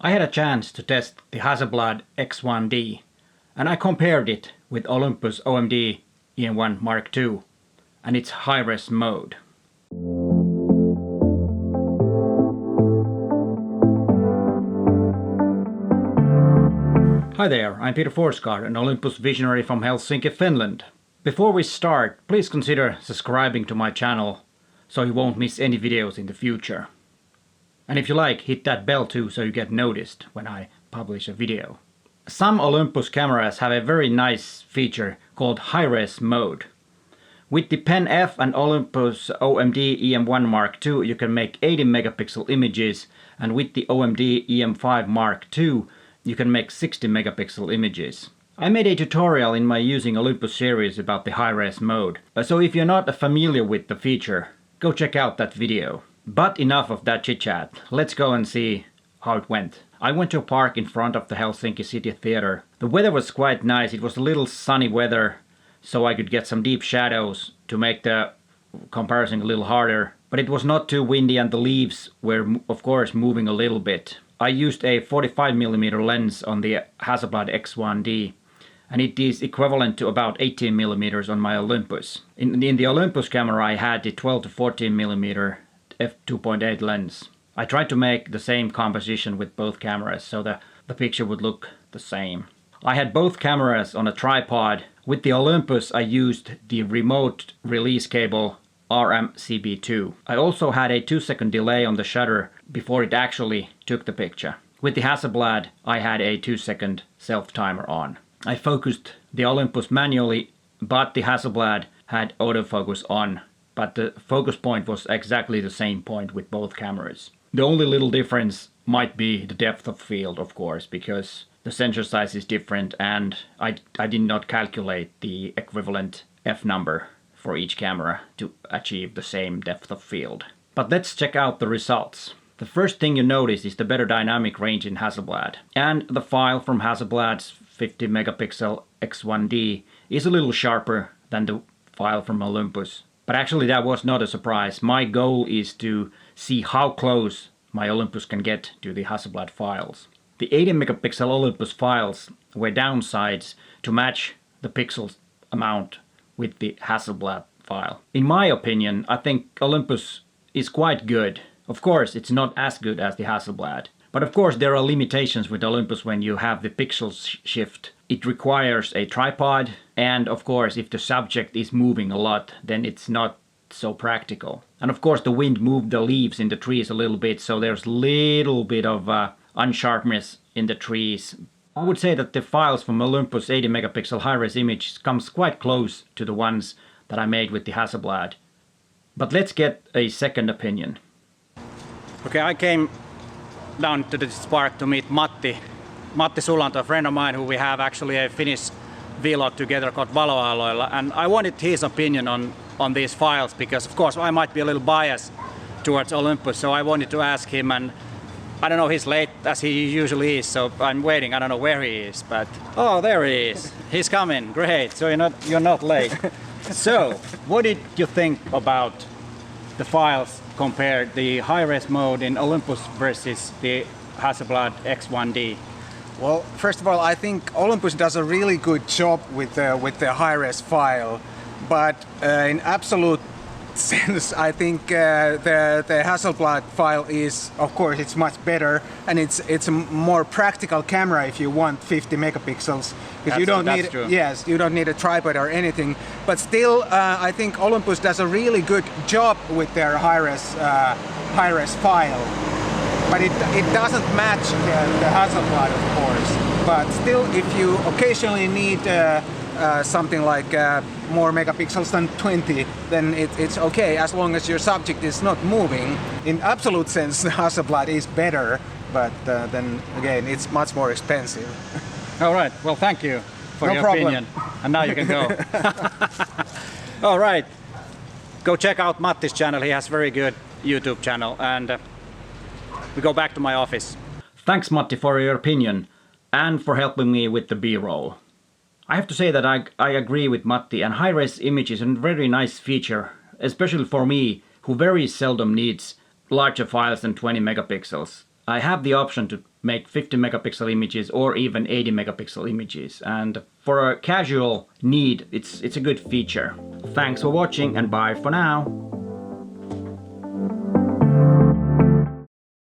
I had a chance to test the Hasselblad X1D, and I compared it with Olympus OMD EM1 Mark II and its high-res mode. Hi there, I'm Peter Forsgaard, an Olympus visionary from Helsinki, Finland. Before we start, please consider subscribing to my channel so you won't miss any videos in the future. And if you like, hit that bell too so you get noticed when I publish a video. Some Olympus cameras have a very nice feature called high-res mode. With the Pen F and Olympus OMD EM1 Mark II you can make 80 megapixel images, and with the OMD EM5 Mark II you can make 60 megapixel images. I made a tutorial in my Using Olympus series about the high-res mode, so if you're not familiar with the feature, go check out that video. But enough of that chit-chat, let's go and see how it went. I went to a park in front of the Helsinki City Theatre. The weather was quite nice, it was a little sunny weather, so I could get some deep shadows to make the comparison a little harder. But it was not too windy and the leaves were of course moving a little bit. I used a 45mm lens on the Hasselblad X1D, and it is equivalent to about 18mm on my Olympus. In the Olympus camera I had the 12 to 14mm f2.8 lens. I tried to make the same composition with both cameras so the picture would look the same. I had both cameras on a tripod. With the Olympus I used the remote release cable RMCB2. I also had a 2-second delay on the shutter before it actually took the picture. With the Hasselblad I had a 2-second self-timer on. I focused the Olympus manually, but the Hasselblad had autofocus on. But the focus point was exactly the same point with both cameras. The only little difference might be the depth of field, of course, because the sensor size is different and I did not calculate the equivalent f number for each camera to achieve the same depth of field. But let's check out the results. The first thing you notice is the better dynamic range in Hasselblad. And the file from Hasselblad's 50 megapixel X1D is a little sharper than the file from Olympus. But actually that was not a surprise. My goal is to see how close my Olympus can get to the Hasselblad files. The 80 megapixel Olympus files were downsides to match the pixels amount with the Hasselblad file. In my opinion, I think Olympus is quite good. Of course, it's not as good as the Hasselblad. But of course there are limitations with Olympus when you have the pixels shift. It requires a tripod, and of course if the subject is moving a lot, then it's not so practical. And of course the wind moved the leaves in the trees a little bit, so there's a little bit of unsharpness in the trees. I would say that the files from Olympus 80 megapixel high-res image comes quite close to the ones that I made with the Hasselblad. But let's get a second opinion. Okay, I came down to this park to meet Matti Sulanto, a friend of mine who we have actually a Finnish vlog together called Valoaloilla, and I wanted his opinion on these files because of course I might be a little biased towards Olympus, so I wanted to ask him, and I don't know, he's late as he usually is, so I'm waiting. I don't know where he is, but oh, there he is. He's coming. Great. So you're not late. So, what did you think about the files compared the high-res mode in Olympus versus the Hasselblad X1D? Well, first of all, I think Olympus does a really good job with the high-res file, but in absolute sense, I think the Hasselblad file is, of course, it's much better, and it's a more practical camera if you want 50 megapixels, because you don't need you don't need a tripod or anything. But still, I think Olympus does a really good job with their high-res file. But it doesn't match the Hasselblad, of course. But still, if you occasionally need something like more megapixels than 20, then it's okay as long as your subject is not moving. In absolute sense, the Hasselblad is better, but then again, it's much more expensive. All right. Well, thank you for your opinion. And now you can go. All right. Go check out Matti's channel. He has a very good YouTube channel. And we go back to my office. Thanks, Matti, for your opinion and for helping me with the B-roll. I have to say that I agree with Matti, and high-res image is a very nice feature, especially for me, who very seldom needs larger files than 20 megapixels. I have the option to make 50 megapixel images or even 80 megapixel images, and for a casual need it's a good feature. Thanks for watching and bye for now.